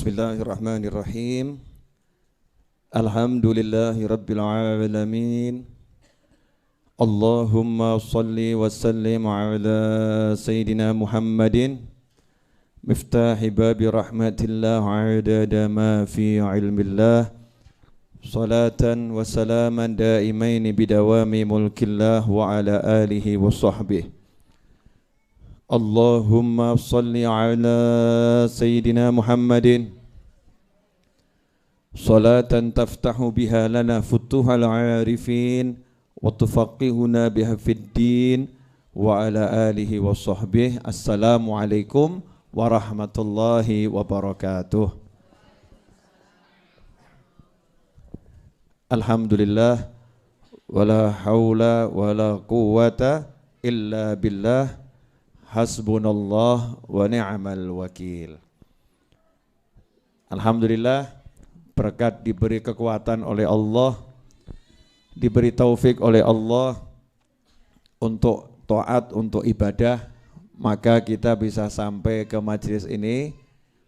Bismillahirrahmanirrahim. Alhamdulillahi rabbil alamin. Allahumma salli wa sallim ala Sayyidina Muhammadin miftahi babi rahmatillah adada ma fi ilmillah. Salatan wa salaman daimaini bidawami mulkillah wa ala alihi wa sahbihi. Allahumma salli ala Sayyidina Muhammadin salatan taftahu biha lana futuhal arifin wa tufaqihuna biha fid din wa ala alihi wa sahbihi. Assalamualaikum warahmatullahi wabarakatuh. Alhamdulillah wala haula wala quwwata illa billah. Hasbunallah wa ni'mal wakil. Alhamdulillah, berkat diberi kekuatan oleh Allah, diberi taufik oleh Allah untuk taat, untuk ibadah, maka kita bisa sampai ke majelis ini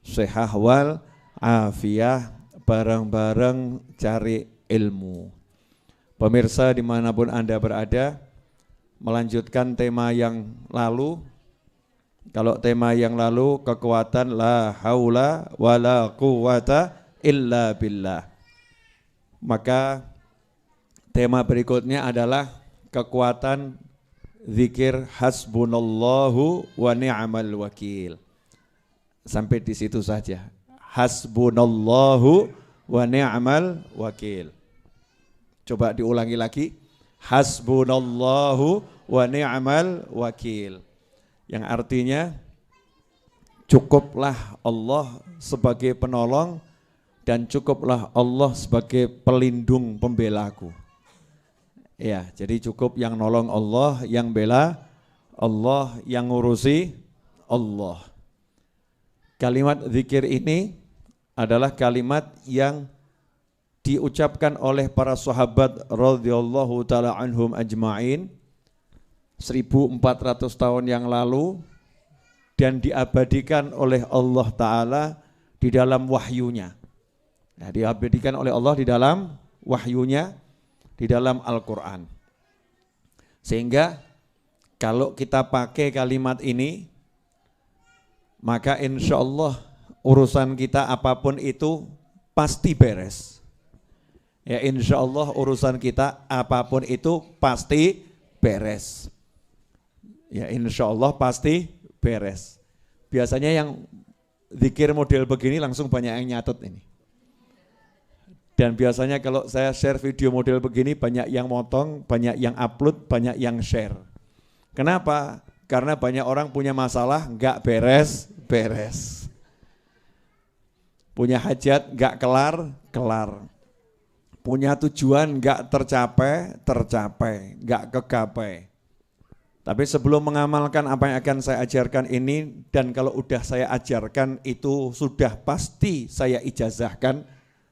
sehah wal afiyah, bareng-bareng cari ilmu. Pemirsa dimanapun Anda berada, melanjutkan tema yang lalu. Kalau tema yang lalu kekuatan la haula wala quwwata illa billah, maka tema berikutnya adalah kekuatan zikir hasbunallahu wa ni'mal wakil. Sampai di situ saja. Hasbunallahu wa ni'mal wakil. Coba diulangi lagi. Hasbunallahu wa ni'mal wakil. Yang artinya cukuplah Allah sebagai penolong dan cukuplah Allah sebagai pelindung pembelaku. Ya, jadi cukup yang nolong Allah, yang bela Allah, yang ngurusi Allah. Kalimat zikir ini adalah kalimat yang diucapkan oleh para sahabat radhiyallahu taala anhum ajma'in 1400 tahun yang lalu dan diabadikan oleh Allah Ta'ala di dalam wahyunya. Nah, diabadikan oleh Allah di dalam wahyunya, di dalam Al-Quran. Sehingga kalau kita pakai kalimat ini, maka insya Allah urusan kita apapun itu pasti beres. Ya, insya Allah urusan kita apapun itu pasti beres. Ya, insya Allah pasti beres. Biasanya yang zikir model begini langsung banyak yang nyatet ini. Dan biasanya kalau saya share video model begini banyak yang motong, banyak yang upload, banyak yang share. Kenapa? Karena banyak orang punya masalah nggak beres-beres. Punya hajat nggak kelar-kelar. Punya tujuan nggak tercapai, nggak kegapai. Tapi sebelum mengamalkan apa yang akan saya ajarkan ini, dan kalau udah saya ajarkan itu sudah pasti saya ijazahkan,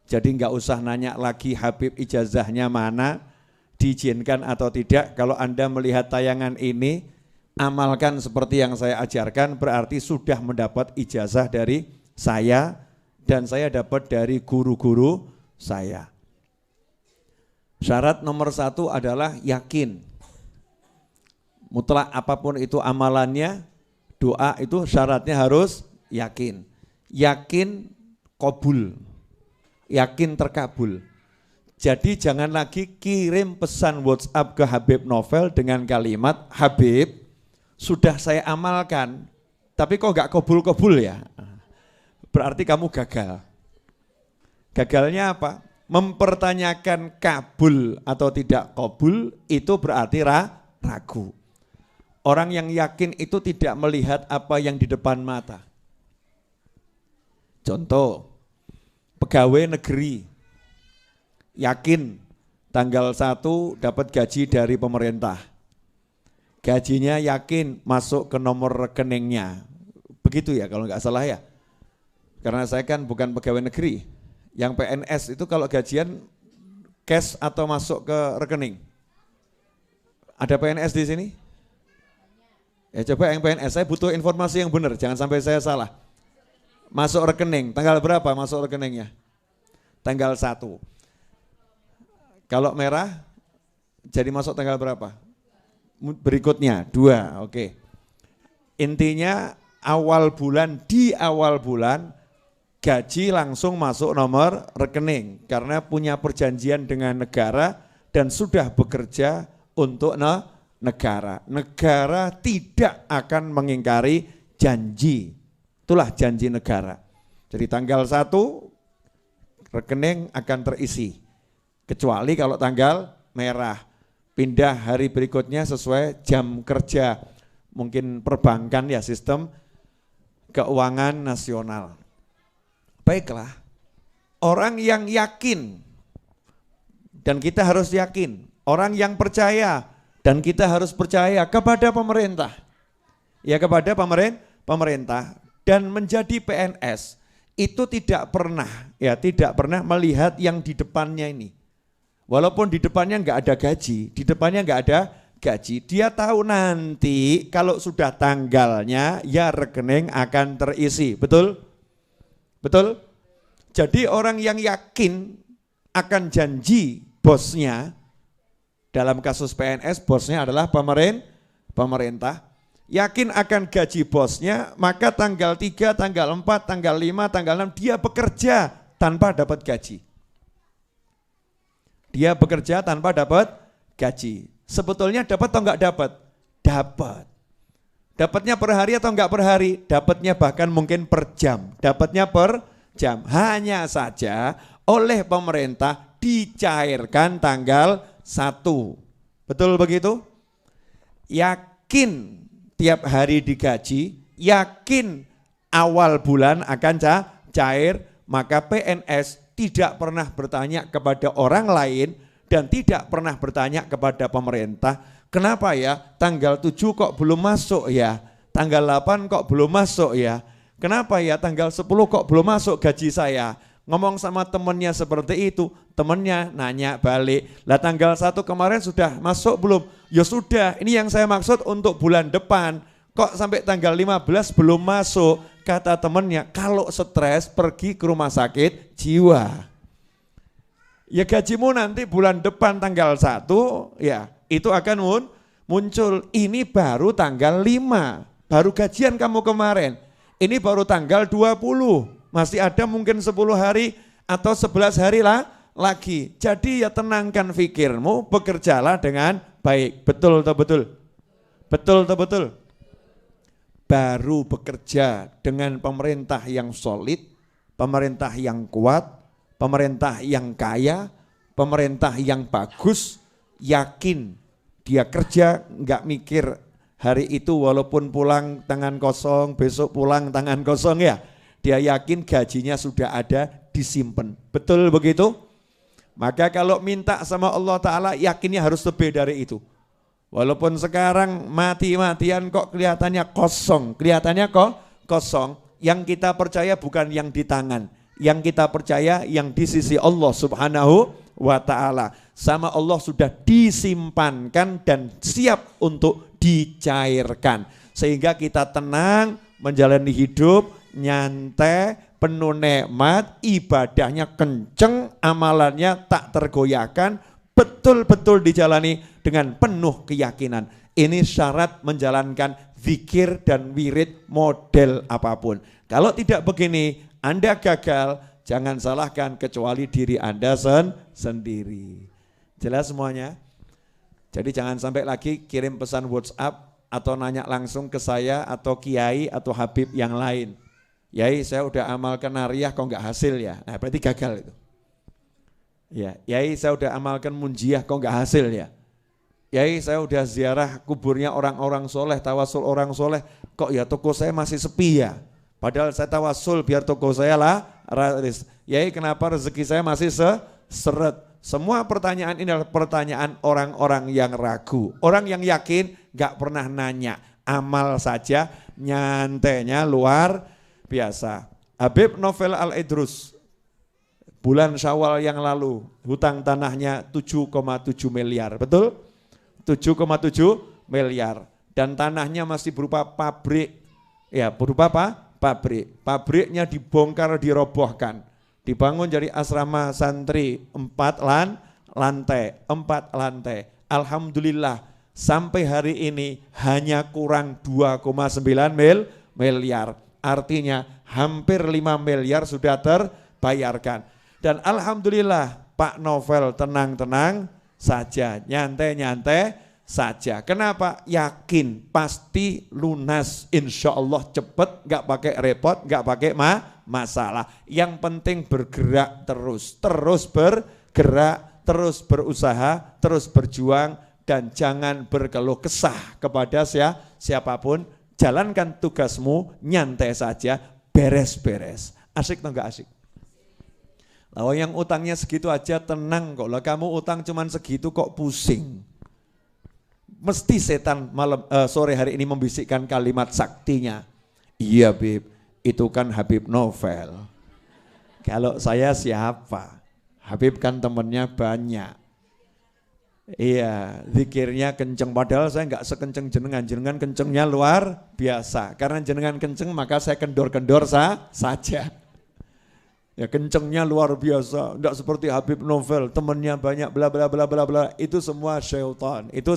jadi nggak usah nanya lagi Habib ijazahnya mana, diizinkan atau tidak. Kalau Anda melihat tayangan ini, amalkan seperti yang saya ajarkan, berarti sudah mendapat ijazah dari saya, dan saya dapat dari guru-guru saya. Syarat nomor 1 adalah yakin. Mutlak apapun itu amalannya, doa itu syaratnya harus yakin. Yakin qabul, yakin terkabul. Jadi jangan lagi kirim pesan WhatsApp ke Habib Novel dengan kalimat, Habib sudah saya amalkan, tapi kok gak kabul-kabul ya? Berarti kamu gagal. Gagalnya apa? Mempertanyakan kabul atau tidak kabul itu berarti ragu. Orang yang yakin itu tidak melihat apa yang di depan mata. Contoh, pegawai negeri yakin tanggal 1 dapat gaji dari pemerintah. Gajinya yakin masuk ke nomor rekeningnya. Begitu ya kalau nggak salah ya. Karena saya kan bukan pegawai negeri. Yang PNS itu kalau gajian cash atau masuk ke rekening? Ada PNS di sini? Ya coba yang PNS, saya butuh informasi yang benar, jangan sampai saya salah. masuk rekening. Tanggal berapa masuk rekeningnya? Tanggal 1. Kalau merah jadi masuk tanggal berapa? Berikutnya 2, oke. Intinya di awal bulan gaji langsung masuk nomor rekening karena punya perjanjian dengan negara dan sudah bekerja untuk negara. Negara tidak akan mengingkari janji. Itulah janji negara. Jadi tanggal 1 rekening akan terisi. Kecuali kalau tanggal merah. Pindah hari berikutnya sesuai jam kerja. Mungkin perbankan ya, sistem keuangan nasional. Baiklah, orang yang yakin, dan kita harus yakin, orang yang percaya, dan kita harus percaya kepada pemerintah. Ya, kepada pemerintah, dan menjadi PNS, itu tidak pernah melihat yang di depannya ini. Walaupun di depannya nggak ada gaji, dia tahu nanti kalau sudah tanggalnya ya rekening akan terisi, betul? Betul? Jadi orang yang yakin akan janji bosnya, dalam kasus PNS bosnya adalah pemerintah, yakin akan gaji bosnya, maka tanggal 3, tanggal 4, tanggal 5, tanggal 6 dia bekerja tanpa dapat gaji. Dia bekerja tanpa dapat gaji. Sebetulnya dapat atau enggak dapat? Dapat. Dapatnya per hari atau enggak per hari? Dapatnya bahkan mungkin per jam. Dapatnya per jam. Hanya saja oleh pemerintah dicairkan tanggal 1. Betul begitu? Yakin tiap hari digaji, yakin awal bulan akan cair, maka PNS tidak pernah bertanya kepada orang lain dan tidak pernah bertanya kepada pemerintah, kenapa ya tanggal 7 kok belum masuk ya, tanggal 8 kok belum masuk ya, kenapa ya tanggal 10 kok belum masuk gaji saya. Ngomong sama temennya seperti itu, temennya nanya balik, lah tanggal 1 kemarin sudah masuk belum? Ya sudah, ini yang saya maksud untuk bulan depan, kok sampai tanggal 15 belum masuk? Kata temennya, kalau stres pergi ke rumah sakit jiwa. Ya gajimu nanti bulan depan tanggal 1, ya itu akan muncul. Ini baru tanggal 5, baru gajian kamu kemarin. Ini baru tanggal 20, masih ada mungkin 10 hari atau 11 hari lagi. Jadi ya tenangkan pikirmu, bekerjalah dengan baik. Betul atau betul? Betul atau betul? Baru bekerja dengan pemerintah yang solid, pemerintah yang kuat, pemerintah yang kaya, pemerintah yang bagus, yakin dia kerja nggak mikir hari itu walaupun pulang tangan kosong, besok pulang tangan kosong ya. Dia yakin gajinya sudah ada, disimpan. Betul begitu? Maka kalau minta sama Allah Ta'ala yakinnya harus lebih dari itu. Walaupun sekarang mati-matian kok kelihatannya kosong, yang kita percaya bukan yang di tangan, yang kita percaya yang di sisi Allah Subhanahu wa Ta'ala. Sama Allah sudah disimpankan dan siap untuk dicairkan. Sehingga kita tenang menjalani hidup, nyantai, penuh nikmat, ibadahnya kenceng, amalannya tak tergoyahkan, betul-betul dijalani dengan penuh keyakinan. Ini syarat menjalankan zikir dan wirid model apapun. Kalau tidak begini, Anda gagal, jangan salahkan kecuali diri Anda sendiri. Jelas semuanya? Jadi jangan sampai lagi kirim pesan WhatsApp atau nanya langsung ke saya atau kiai atau habib yang lain. Yai, saya udah amalkan nariyah kok nggak hasil ya. Nah, berarti gagal itu. Ya, yai saya udah amalkan munjiah kok nggak hasil ya. Yai saya udah ziarah kuburnya orang-orang soleh, tawasul orang soleh, kok ya toko saya masih sepi ya. Padahal saya tawasul biar toko saya laris. Yai kenapa rezeki saya masih seret. Semua pertanyaan ini adalah pertanyaan orang-orang yang ragu. Orang yang yakin nggak pernah nanya, amal saja, nyantainya luar biasa. Habib Novel Al-Idrus bulan Syawal yang lalu hutang tanahnya 7,7 miliar, betul? 7,7 miliar dan tanahnya masih berupa pabrik, ya berupa apa? pabrik. Pabriknya dibongkar, dirobohkan. Dibangun jadi asrama santri 4 lantai. Alhamdulillah sampai hari ini hanya kurang 2,9 miliar. Artinya hampir 5 miliar sudah terbayarkan. Dan alhamdulillah Pak Novel tenang-tenang saja, nyantai-nyantai saja. Kenapa? Yakin pasti lunas, insya Allah cepet, gak pakai repot, gak pakai masalah. Yang penting bergerak terus bergerak, terus berusaha, terus berjuang, dan jangan berkeluh kesah kepada siapapun. Jalankan tugasmu, nyantai saja, beres-beres. Asik atau enggak asik? Lalu yang utangnya segitu aja tenang kok. Lah kamu utang cuman segitu kok pusing. Mesti setan sore hari ini membisikkan kalimat saktinya. Iya Bib, itu kan Habib Novel. Kalau saya siapa? Habib kan temennya banyak. Iya, zikirnya kenceng. Padahal saya enggak sekenceng jenengan kencengnya luar biasa. Karena jenengan kenceng maka saya kendor-kendor saja. Ya kencengnya luar biasa, enggak seperti Habib Novel, temennya banyak bla bla bla bla bla. Itu semua syaitan, itu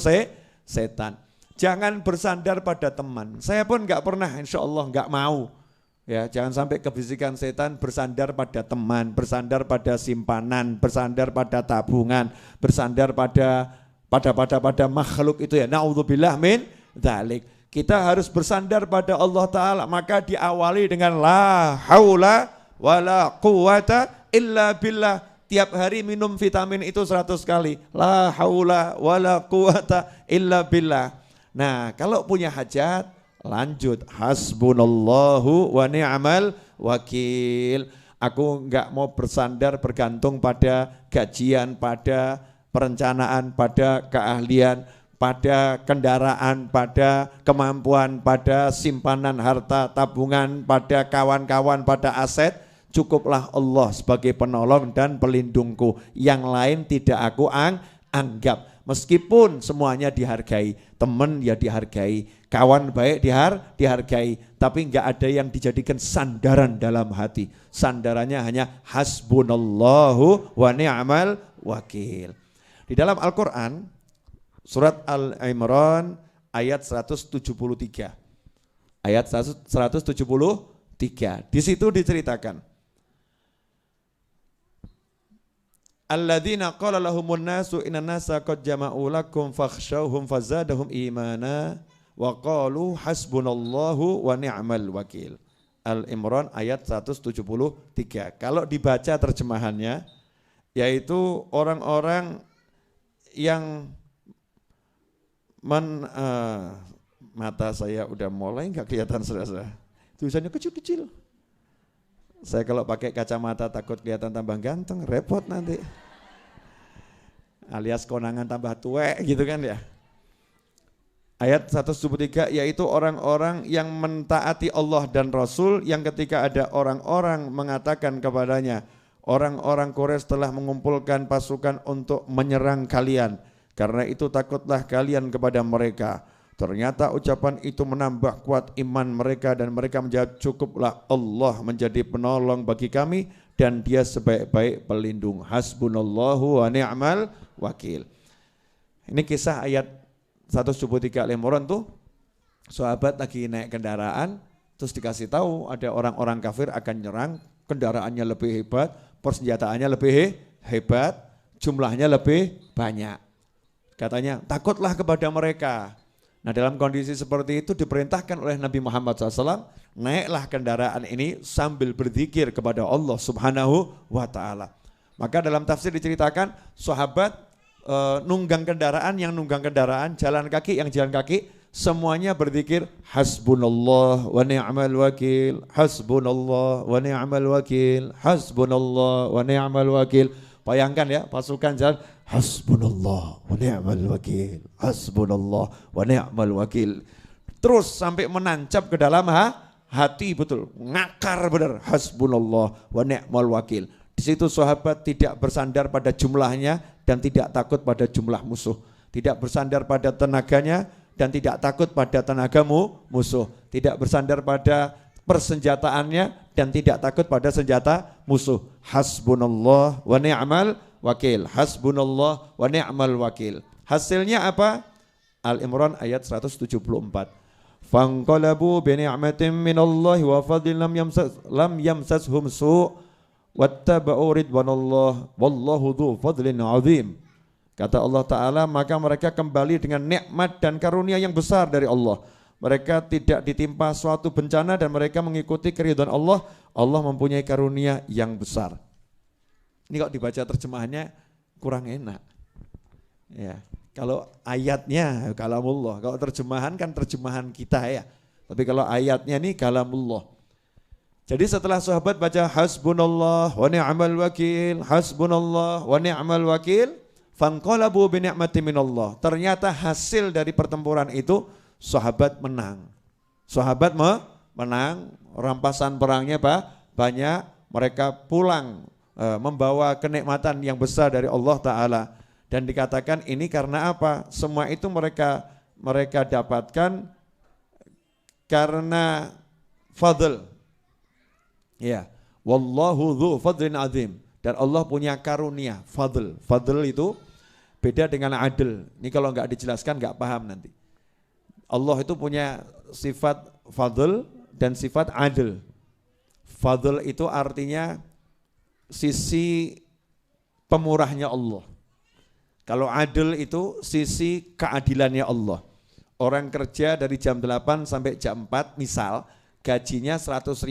setan. Jangan bersandar pada teman. Saya pun enggak pernah, insya Allah enggak mau. Ya, jangan sampai kebisikan setan bersandar pada teman, bersandar pada simpanan, bersandar pada tabungan, bersandar pada makhluk itu ya. Naudzubillah min dzalik. Kita harus bersandar pada Allah Ta'ala, maka diawali dengan la haula wala quwata illa billah. Tiap hari minum vitamin itu 100 kali. La haula wala quwata illa billah. Nah, kalau punya hajat, lanjut hasbunallahu wa ni'mal wakil. Aku enggak mau bersandar bergantung pada gajian, pada perencanaan, pada keahlian, pada kendaraan, pada kemampuan, pada simpanan harta, tabungan, pada kawan-kawan, pada aset. Cukuplah Allah sebagai penolong dan pelindungku. Yang lain tidak aku anggap. Meskipun semuanya dihargai, teman ya dihargai, kawan baik dihargai, tapi enggak ada yang dijadikan sandaran dalam hati. Sandarannya hanya hasbunallahu wa ni'mal wakil. Di dalam Al-Quran, surat Al-Imran ayat 173. Ayat 173. Di situ diceritakan alladzina qala lahumun nasu innan nasa qad jama'u lakum fakhshawhum fazadahum imana wa qalu hasbunallahu wa ni'mal wakil. Al-Imran ayat 173. Kalau dibaca terjemahannya, yaitu orang-orang yang mata saya udah mulai enggak kelihatan saudara. Tulisannya kecil-kecil. Saya kalau pakai kacamata takut kelihatan tambah ganteng, repot nanti. Alias konangan tambah tuwek gitu kan ya. Ayat 173 yaitu orang-orang yang mentaati Allah dan Rasul, yang ketika ada orang-orang mengatakan kepadanya, orang-orang Quraisy telah mengumpulkan pasukan untuk menyerang kalian, karena itu takutlah kalian kepada mereka. Ternyata ucapan itu menambah kuat iman mereka dan mereka menjawab, cukuplah Allah menjadi penolong bagi kami dan dia sebaik-baik pelindung. Hasbunallahu wa ni'mal wakil. Ini kisah ayat 173 Al-Imran tuh, sahabat lagi naik kendaraan, terus dikasih tahu ada orang-orang kafir akan nyerang, kendaraannya lebih hebat, persenjataannya lebih hebat, jumlahnya lebih banyak. Katanya, takutlah kepada mereka. Nah dalam kondisi seperti itu diperintahkan oleh Nabi Muhammad SAW, naiklah kendaraan ini sambil berzikir kepada Allah Subhanahu wa ta'ala. Maka dalam tafsir diceritakan sahabat nunggang kendaraan, yang nunggang kendaraan, jalan kaki, yang jalan kaki, semuanya berzikir hasbunallah wa ni'mal wakil, hasbunallah wa ni'mal wakil, hasbunallah wa ni'mal wakil. Bayangkan ya, pasukan jalan hasbunallah wa ni'mal wakil, hasbunallah wa ni'mal wakil. Terus sampai menancap ke dalam hati, betul, ngakar benar, hasbunallah wa ni'mal wakil. Di situ sahabat tidak bersandar pada jumlahnya dan tidak takut pada jumlah musuh. Tidak bersandar pada tenaganya dan tidak takut pada tenagamu musuh. Tidak bersandar pada persenjataannya dan tidak takut pada senjata musuh. Hasbunallah wa ni'mal wakil. Hasbunallah wa ni'mal wakil. Hasilnya apa? Al-Imran ayat 174. Fanqalabu bi ni'matin minallahi wa fadlin lam yamsashum su' wattaba'u ridwanallah wallahu dzu fadlin 'adzim. Kata Allah Ta'ala, maka mereka kembali dengan nikmat dan karunia yang besar dari Allah. Mereka tidak ditimpa suatu bencana dan mereka mengikuti keridhaan Allah. Allah mempunyai karunia yang besar. Ini kok dibaca terjemahannya kurang enak. Ya, kalau ayatnya kalamullah, kalau terjemahan kan terjemahan kita ya. Tapi kalau ayatnya ini kalamullah. Jadi setelah sahabat baca hasbunallah wa ni'mal wakil, hasbunallah wa ni'mal wakil, fanqalabu bi ni'matin minallah. Ternyata hasil dari pertempuran itu sahabat menang. Sahabat menang, rampasan perangnya banyak, mereka pulang membawa kenikmatan yang besar dari Allah Ta'ala. Dan dikatakan ini karena apa? Semua itu mereka dapatkan karena fadl. Ya, wallahu dzu fadlin azim. Dan Allah punya karunia, fadl. Fadl itu beda dengan adil. Ini kalau nggak dijelaskan nggak paham nanti. Allah itu punya sifat fadl dan sifat adil. Fadl itu artinya sisi pemurahnya Allah. Kalau adil itu sisi keadilannya Allah. Orang kerja dari jam 8 sampai jam 4 misal gajinya 100.000,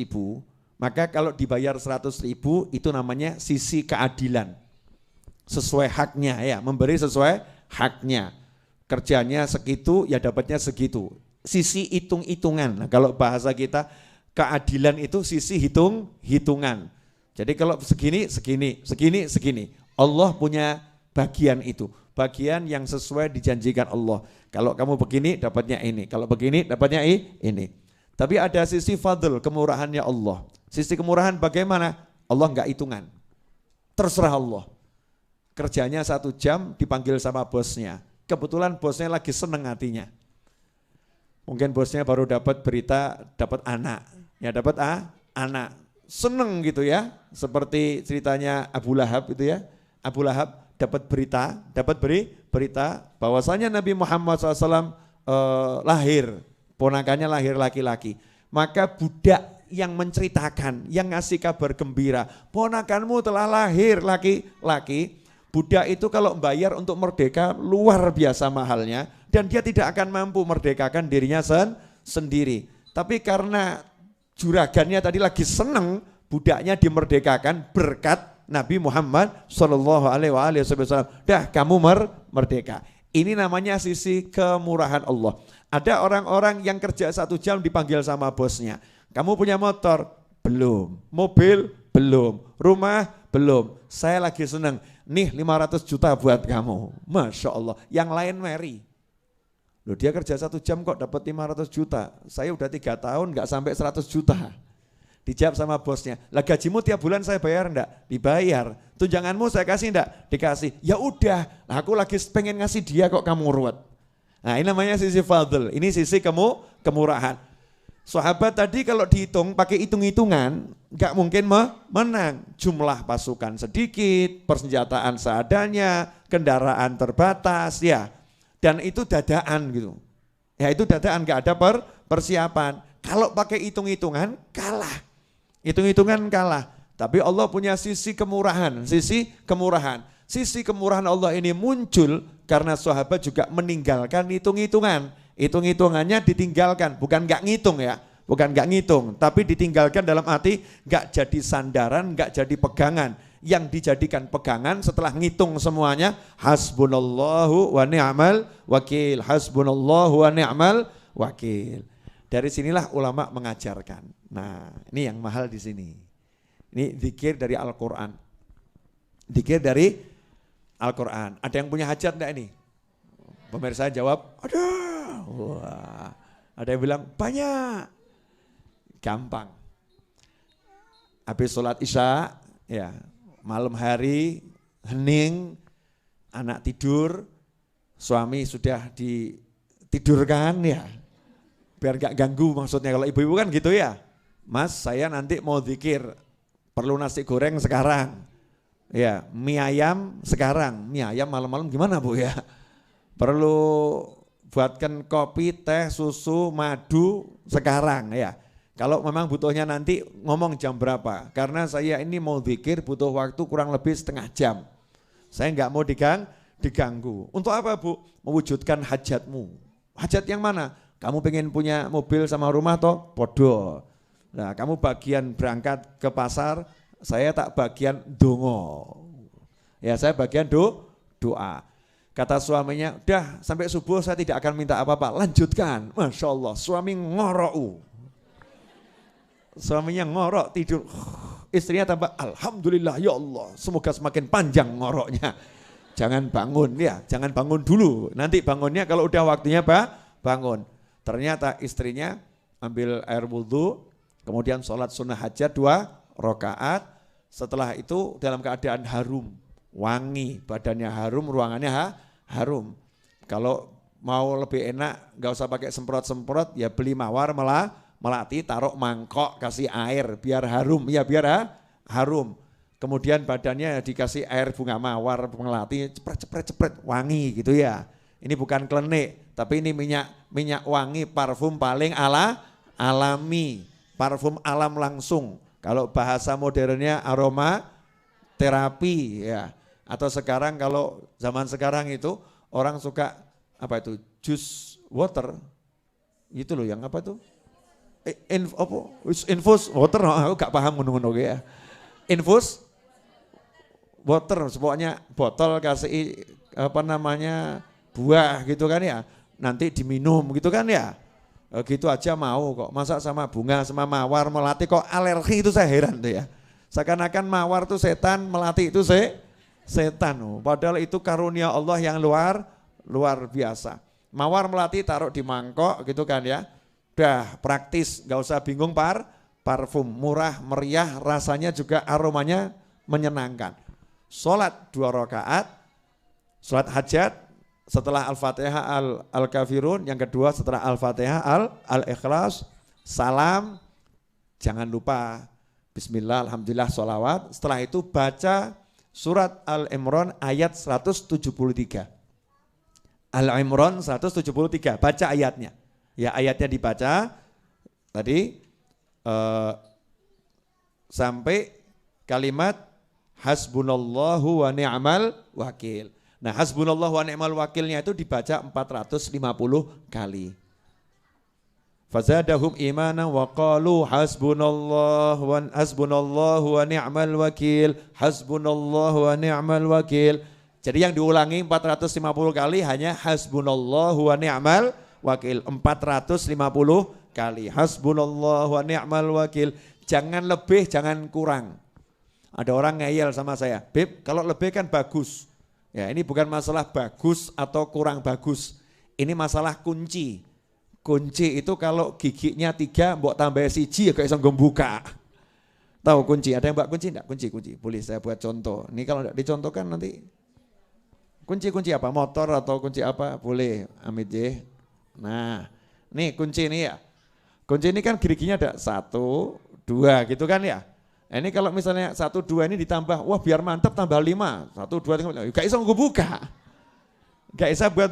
maka kalau dibayar 100.000 itu namanya sisi keadilan. Sesuai haknya ya, memberi sesuai haknya. Kerjanya segitu ya dapatnya segitu. Sisi hitung-hitungan. Nah, kalau bahasa kita keadilan itu sisi hitung-hitungan. Jadi kalau segini. Allah punya bagian itu. Bagian yang sesuai dijanjikan Allah. Kalau kamu begini dapatnya ini. Kalau begini dapatnya ini. Tapi ada sisi fadl, kemurahannya Allah. Sisi kemurahan bagaimana? Allah enggak hitungan. Terserah Allah. Kerjanya 1 jam dipanggil sama bosnya. Kebetulan bosnya lagi seneng hatinya. Mungkin bosnya baru dapat berita, dapat anak. Ya dapat anak. Seneng gitu ya. Seperti ceritanya Abu Lahab itu ya. Abu Lahab dapat berita bahwasanya Nabi Muhammad SAW lahir. Ponakannya lahir laki-laki. Maka budak yang menceritakan, yang ngasih kabar gembira. Ponakanmu telah lahir laki-laki. Budak itu kalau bayar untuk merdeka luar biasa mahalnya dan dia tidak akan mampu merdekakan dirinya sendiri. Tapi karena juragannya tadi lagi seneng budaknya dimerdekakan berkat Nabi Muhammad SAW. Dah kamu merdeka. Ini namanya sisi kemurahan Allah. Ada orang-orang yang kerja 1 jam dipanggil sama bosnya. Kamu punya motor? Belum. Mobil? Belum. Rumah? Belum. Saya lagi seneng. Nih 500 juta buat kamu. Masya Allah. Yang lain meri. Loh dia kerja 1 jam kok dapat 500 juta. Saya udah 3 tahun gak sampai 100 juta. Dijawab sama bosnya. Lah gajimu tiap bulan saya bayar enggak? Dibayar. Tunjanganmu saya kasih enggak? Dikasih. Ya udah. Nah, aku lagi pengen ngasih dia kok kamu ruwet. Nah ini namanya sisi fadl. Ini sisi kemurahan. Sahabat tadi kalau dihitung pakai hitung-hitungan gak mungkin menang. Jumlah pasukan sedikit, persenjataan seadanya, kendaraan terbatas ya. Dan itu dadaan gitu. Ya itu dadaan, gak ada persiapan. Kalau pakai hitung-hitungan kalah. Hitung-hitungan kalah. Tapi Allah punya sisi kemurahan, sisi kemurahan. Sisi kemurahan Allah ini muncul karena sahabat juga meninggalkan hitung-hitungan. Hitung-hitungannya ditinggalkan, bukan gak ngitung ya, bukan gak ngitung, tapi ditinggalkan dalam arti gak jadi sandaran, gak jadi pegangan. Yang dijadikan pegangan setelah ngitung semuanya, hasbunallahu wa ni'mal wakil, hasbunallahu wa ni'mal wakil. Dari sinilah ulama mengajarkan. Nah ini yang mahal di sini. Ini zikir dari Al-Quran. Zikir dari Al-Quran. Ada yang punya hajat enggak ini? Pemirsa jawab, ada. Wah, ada yang bilang banyak. Gampang. Habis sholat isya, ya malam hari, hening, anak tidur, suami sudah ditidurkan ya. Biar gak ganggu maksudnya, kalau ibu-ibu kan gitu ya. Mas saya nanti mau zikir, perlu nasi goreng sekarang. Ya, mie ayam sekarang. Mie ayam malam-malam gimana Bu ya? Perlu buatkan kopi, teh, susu, madu sekarang ya. Kalau memang butuhnya nanti ngomong jam berapa. Karena saya ini mau zikir butuh waktu kurang lebih setengah jam. Saya nggak mau diganggu. Untuk apa Bu? Mewujudkan hajatmu. Hajat yang mana? Kamu pengen punya mobil sama rumah toh? Podo. Nah kamu bagian berangkat ke pasar, saya tak bagian dongo. Ya saya bagian doa. Kata suaminya, udah sampai subuh saya tidak akan minta apa-apa, lanjutkan. Masya Allah, suami ngorok. Suaminya ngorok tidur. Istrinya tambah, alhamdulillah ya Allah, semoga semakin panjang ngoroknya. Jangan bangun ya, jangan bangun dulu. Nanti bangunnya kalau udah waktunya bangun. Ternyata istrinya ambil air wudhu, kemudian sholat sunnah hajat 2 rakaat. Setelah itu dalam keadaan harum, wangi, badannya harum, ruangannya harum. Kalau mau lebih enak, gak usah pakai semprot-semprot, ya beli mawar melati, taruh mangkok, kasih air, biar harum, ya biar harum. Kemudian badannya dikasih air bunga mawar, melati, cepret, wangi gitu ya. Ini bukan klenik, tapi ini minyak wangi, parfum paling alami, parfum alam langsung. Kalau bahasa modernnya aroma terapi ya. Atau sekarang kalau zaman sekarang itu orang suka apa itu juice water, itu loh yang apa itu? Infus water, aku gak paham ngono-ngono ya. Infus water, pokoknya botol kasih apa namanya buah gitu kan ya, nanti diminum gitu kan ya, gitu aja mau kok, masa sama bunga sama mawar melati kok alergi, itu saya heran tuh ya, seakan-akan mawar tuh setan, melati itu setan, padahal itu karunia Allah yang luar biasa. Mawar melati taruh di mangkok gitu kan ya, udah praktis, gak usah bingung parfum, murah meriah, rasanya juga aromanya menyenangkan. Sholat 2 rakaat, sholat hajat setelah Al-Fatihah Al-Kafirun, yang kedua setelah Al-Fatihah Al-Ikhlas, salam, jangan lupa Bismillah, Alhamdulillah, sholawat. Setelah itu baca surat Al-Imran ayat 173. Al-Imran 173, baca ayatnya. Ya ayatnya dibaca tadi sampai kalimat hasbunallahu wa ni'mal wakil. Nah hasbunallahu wa ni'mal wakilnya itu dibaca 450 kali. Fazadahum imanan wa qalu hasbunallahu wa ni'mal wakil, hasbunallahu wa ni'mal wakil. Jadi yang diulangi 450 kali hanya hasbunallahu wa ni'mal wakil, 450 kali. Hasbunallahu wa ni'mal wakil. Jangan lebih, jangan kurang. Ada orang ngeyel sama saya, Beb, kalau lebih kan bagus. Ya ini bukan masalah bagus atau kurang bagus. Ini masalah kunci. Kunci itu kalau giginya 3, mbok tambah siji ya kayak bisa buka. Tahu kunci? Ada yang mbak kunci enggak? Kunci. Boleh saya buat contoh. Ini kalau enggak dicontohkan nanti. Kunci apa? Motor atau kunci apa? Boleh, Amit J. Nah, nih kunci ini ya. Kunci ini kan giginya ada 1, 2 gitu kan ya. Ini kalau misalnya 1, 2 ini ditambah, wah biar mantap tambah 5, 1, 2, 3, gak bisa gue buka. Gak bisa buat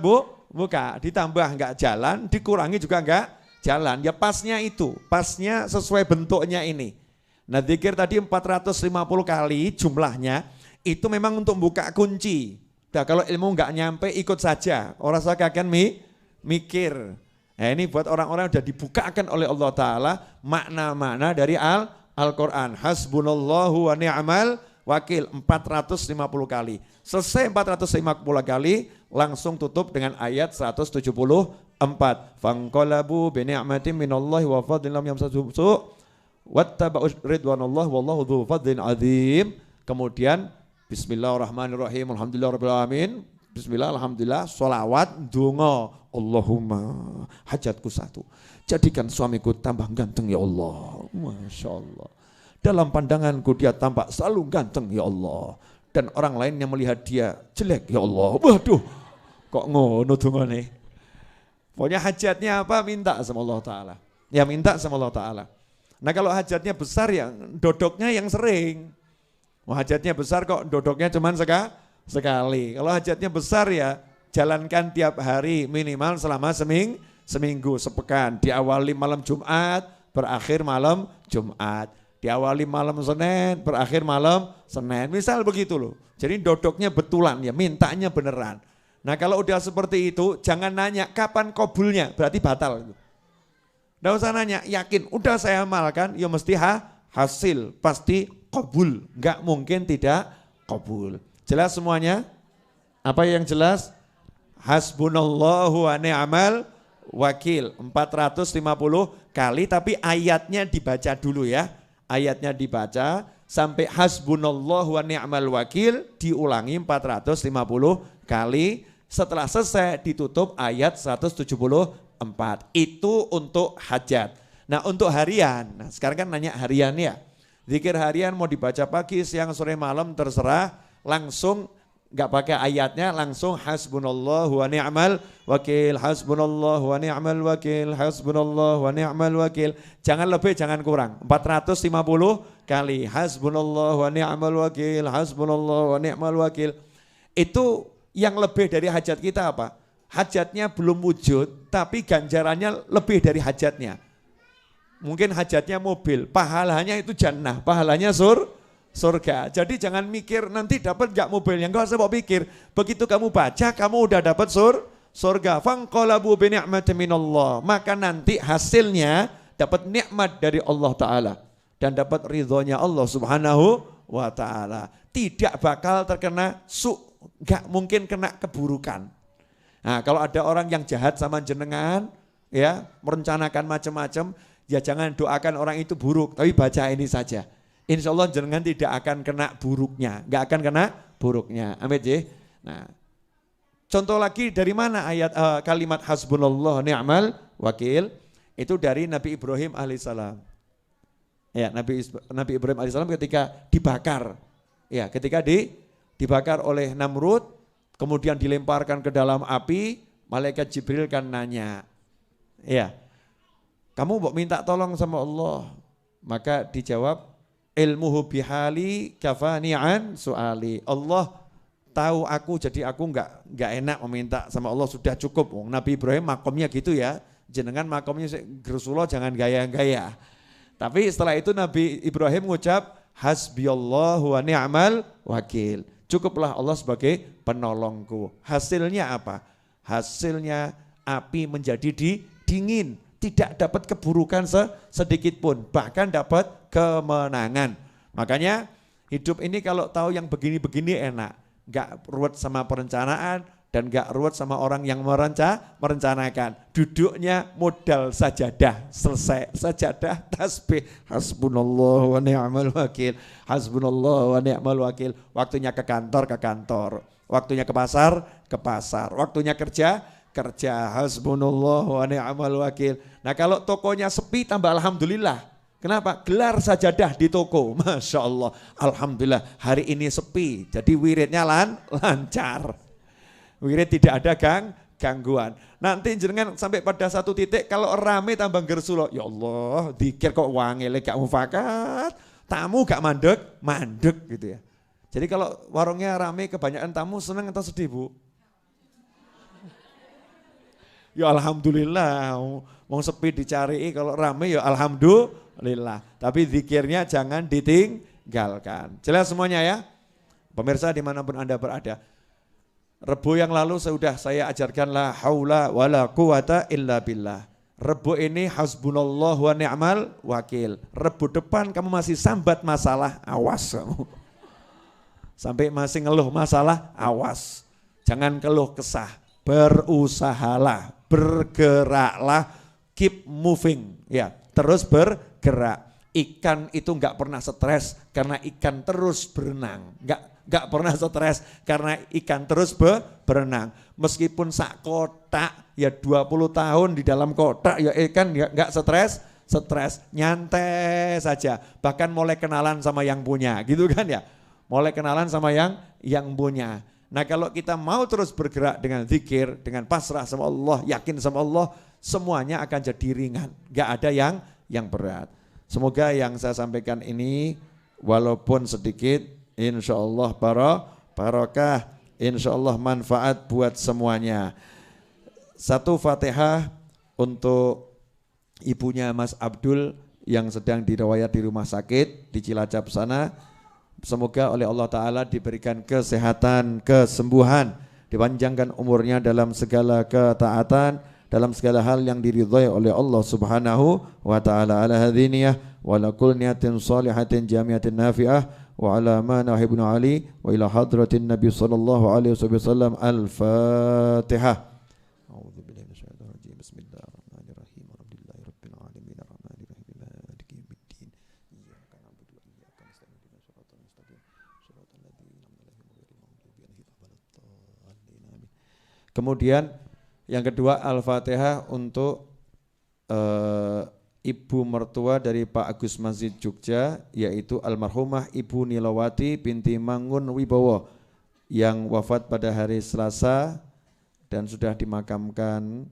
buka, ditambah gak jalan, dikurangi juga gak jalan. Ya pasnya itu, pasnya sesuai bentuknya ini. Nah zikir tadi 450 kali jumlahnya, itu memang untuk buka kunci. Nah kalau ilmu gak nyampe ikut saja, orang saya akan mikir. Nah ini buat orang-orang yang sudah dibukakan oleh Allah Ta'ala makna-makna dari Al-Quran. Hasbunallahu wa ni'mal wakil 450 kali. Selesai 450 kali langsung tutup dengan ayat 174. Fanqalabu bi ni'matin minallahi wa fadlin lam yamsasuhum su' wattaba'u ridwanallah wallahu dzu fadlin azim. Kemudian bismillahirrahmanirrahim, alhamdulillahirabbil alamin. Bismillah, alhamdulillah, sholawat, dungo, Allahumma hajatku 1. Jadikan suamiku tambah ganteng ya Allah. Masya Allah. Dalam pandanganku dia tampak selalu ganteng ya Allah. Dan orang lain yang melihat dia jelek ya Allah. Waduh, kok ngono dungane. Pokoknya hajatnya apa minta sama Allah Ta'ala. Ya minta sama Allah Ta'ala. Nah kalau hajatnya besar ya dodoknya yang sering. Hajatnya besar kok dodoknya cuman sekali. Kalau hajatnya besar ya jalankan tiap hari minimal selama seminggu, sepekan. Diawali malam Jumat, berakhir malam Jumat. Diawali malam Senin, berakhir malam Senin. Misal begitu loh. Jadi dodoknya betulan ya, mintanya beneran. Nah kalau udah seperti itu, jangan nanya kapan kabulnya, berarti batal. Nggak usah nanya, yakin, udah saya amalkan, ya mesti hasil, pasti kabul. Nggak mungkin tidak kabul. Jelas semuanya? Apa yang jelas? Hasbunallahu wa ni'mal wakil. 450 kali, tapi ayatnya dibaca dulu ya. Ayatnya dibaca, sampai hasbunallahu wa ni'mal wakil, diulangi 450 kali. Setelah selesai ditutup ayat 174. Itu untuk hajat. Nah untuk harian, nah sekarang kan nanya harian ya. Zikir harian mau dibaca pagi, siang, sore, malam terserah. Langsung gak pakai ayatnya, langsung hasbunallahu wa ni'mal wakil, hasbunallahu wa ni'mal wakil, hasbunallahu wa ni'mal wakil. Jangan lebih, jangan kurang. 450 kali hasbunallahu wa ni'mal wakil, hasbunallahu wa ni'mal wakil. Itu yang lebih dari hajat kita apa? Hajatnya belum wujud, tapi ganjarannya lebih dari hajatnya. Mungkin hajatnya mobil, pahalanya itu jannah, pahalanya surga. Jadi jangan mikir nanti dapat gak mobilnya, enggak usah pikir. Begitu kamu baca, kamu udah dapat surga. Fanqalabu bi ni'matin minallah. Maka nanti hasilnya dapat nikmat dari Allah Ta'ala. Dan dapat ridhonya Allah Subhanahu wa Ta'ala. Tidak bakal terkena gak mungkin kena keburukan. Nah kalau ada orang yang jahat sama jenengan, ya merencanakan macam-macam, ya jangan doakan orang itu buruk, tapi baca ini saja. Insya Allah jenengan tidak akan kena buruknya, gak akan kena buruknya. Amin ya. Nah contoh lagi dari mana ayat kalimat hasbunallah ni'mal wakil, itu dari Nabi Ibrahim alaihissalam. Ya Nabi Ibrahim alaihissalam ketika dibakar, ya ketika dibakar oleh Namrud, kemudian dilemparkan ke dalam api, malaikat Jibril kan nanya, ya, kamu mau minta tolong sama Allah? Maka dijawab, ilmuhu bihali kafani'an su'ali. Allah tahu aku, jadi aku enggak enak meminta sama Allah, sudah cukup. Nabi Ibrahim makomnya gitu ya, jenengan makomnya Rasulullah jangan gaya-gaya. Tapi setelah itu Nabi Ibrahim ngucap, hasbiyallahu wa ni'mal wakil. Cukuplah Allah sebagai penolongku. Hasilnya apa? Hasilnya api menjadi dingin. Tidak dapat keburukan sedikit pun. Bahkan dapat kemenangan. Makanya hidup ini kalau tahu yang begini-begini enak. Gak ruwet sama perencanaan dan gak ruwet sama orang yang merencanakan. Duduknya modal sajadah, selesai. Sajadah, tasbih, hasbunallah wa ni'mal wakil, hasbunallah wa ni'mal wakil. Waktunya ke kantor, waktunya ke pasar, waktunya kerja, hasbunallah wa ni'mal wakil. Nah kalau tokonya sepi tambah alhamdulillah. Kenapa? Gelar sajadah di toko, Masya Allah, alhamdulillah hari ini sepi, jadi wiridnya lancar. Wirid tidak ada gangguan. Nanti jenengan sampai pada satu titik kalau rame tambah gersulo, ya Allah, dikir kok wangele gak mufakat, tamu gak mandek gitu ya. Jadi kalau warungnya rame kebanyakan tamu senang atau sedih Bu? Ya alhamdulillah, mau sepi dicari, kalau rame ya alhamdulillah. Tapi zikirnya jangan ditinggalkan. Jelas semuanya ya? Pemirsa dimanapun Anda berada. Rebu yang lalu sudah saya ajarkan la haula wala quwata illa billah. Rebu ini hasbunallah wa ni'mal wakil. Rebu depan kamu masih sambat masalah, awas kamu. Sampai masih ngeluh masalah, awas. Jangan keluh kesah, berusahalah, bergeraklah, keep moving, ya, terus bergerak. Ikan itu enggak pernah stres karena ikan terus berenang, enggak pernah stres karena ikan terus berenang. Meskipun sak kotak ya 20 tahun di dalam kotak ya ikan enggak stres, nyantai saja. Bahkan mulai kenalan sama yang punya, gitu kan ya. Mulai kenalan sama yang punya. Nah kalau kita mau terus bergerak dengan zikir, dengan pasrah sama Allah, yakin sama Allah, semuanya akan jadi ringan. Enggak ada yang berat. Semoga yang saya sampaikan ini walaupun sedikit, insya Allah barokah, insya Allah manfaat buat semuanya. Satu Fatihah untuk ibunya Mas Abdul yang sedang dirawat di rumah sakit di Cilacap sana. Semoga oleh Allah Ta'ala diberikan kesehatan, kesembuhan, dipanjangkan umurnya dalam segala ketaatan, dalam segala hal yang diridhai oleh Allah Subhanahu wa Ta'ala. Ala hadhiniyah wa ala kulli niyatin salihatin jamiatin nafi'ah wa ala ma nahibnu ali wa ila hadratin Nabi sallallahu alaihi wasallam. Al-Fatihah. Kemudian yang kedua Al-Fatihah untuk ibu mertua dari Pak Agus Masjid Jogja, yaitu almarhumah Ibu Nilawati binti Mangun Wibowo yang wafat pada hari Selasa dan sudah dimakamkan,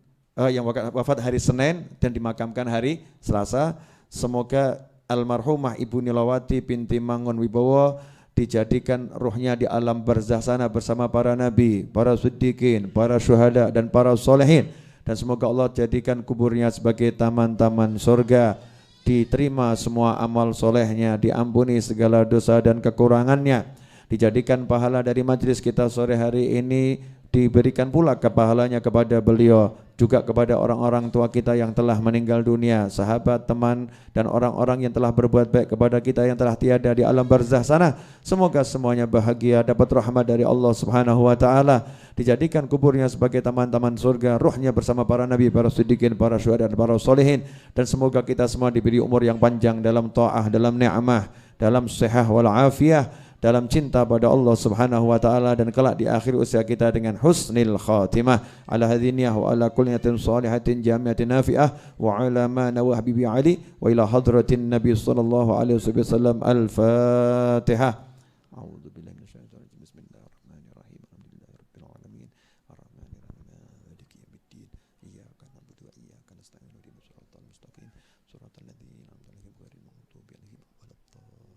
yang wafat hari Senin dan dimakamkan hari Selasa. Semoga almarhumah Ibu Nilawati binti Mangun Wibowo dijadikan ruhnya di alam barzah sana bersama para nabi, para siddiqin, para syuhada dan para solehin. Dan semoga Allah jadikan kuburnya sebagai taman-taman surga, diterima semua amal solehnya, diampuni segala dosa dan kekurangannya, dijadikan pahala dari majlis kita sore hari ini, diberikan pula pahalanya kepada beliau, juga kepada orang-orang tua kita yang telah meninggal dunia, sahabat, teman, dan orang-orang yang telah berbuat baik kepada kita yang telah tiada di alam barzah sana. Semoga semuanya bahagia, dapat rahmat dari Allah Subhanahu wa Ta'ala, dijadikan kuburnya sebagai taman-taman surga, ruhnya bersama para nabi, para siddiqin, para syuhada dan para solehin. Dan semoga kita semua diberi umur yang panjang dalam ta'ah, dalam ni'mah, dalam sehat wal afiyah, dalam cinta pada Allah Subhanahu wa Ta'ala, dan kelak di akhir usia kita dengan husnil khatimah. Ala hadhiniyah wa ala kulli niyatin salihatin jamiatin nafi'ah wa ala ma nawah bibi ali wa ila hadratin Nabi sallallahu alaihi wasallam. Al-Fatihah. A'udzu billahi minasyaitonir rajim. Bismillahirrahmanirrahim. Alhamdulillahirabbil alamin. Arrahmanirrahim. Maliki yaumiddin. Iyyaka na'budu wa iyyaka nasta'in. Ihdinas siratal mustaqim. Siratal ladzina an'amta 'alaihim ghairil maghdubi 'alaihim waladdallin.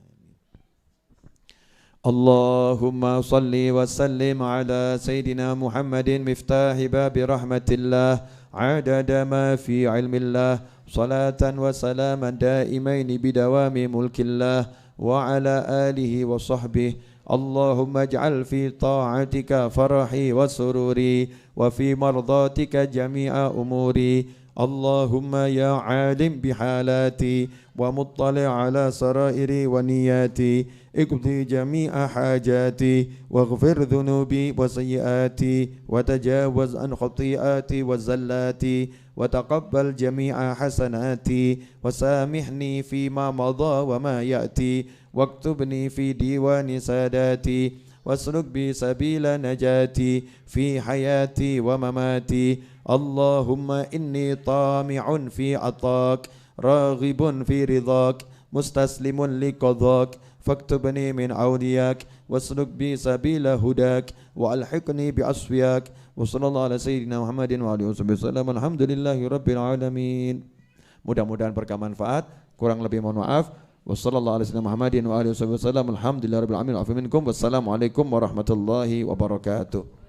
Amin. Allahumma salli wa sallim ala Sayyidina Muhammadin miftahi babi rahmatillah adada ma fi ilmillah salatan wa salaman daimaini bidawami mulkillah wa ala alihi wa sahbihi. Allahumma ij'al fi ta'atika farahi wa sururi wa fi mardatika jami'a umuri. Allahumma ya alim bihalati wa muttali ala sarairi wa niyati اقضي جميع حاجاتي واغفر ذنوبي وسيئاتي وتجاوز عن خطيئاتي وزلاتي وتقبل جميع حسناتي وسامحني فيما مضى وما يأتي واكتبني في ديوان ساداتي واسلك بي سبيل نجاتي في حياتي ومماتي. اللهم إني طامع في عطاك راغب في رضاك مستسلم لقضاك فاكتبني من أولياك واسلك بي سبيل هداك وألحقني بأصفياك. وصلى الله على سيدنا Muhammadin wa alihi wasallam. Alhamdulillahi rabbil alamin. Mudah-mudahan bermanfaat, kurang lebih mohon maaf. Wassallallahu ala sayyidina Muhammadin wa alihi wasallam. Alhamdulillahi rabbil alamin. Afa minkum. Wassalamualaikum warahmatullahi wabarakatuh.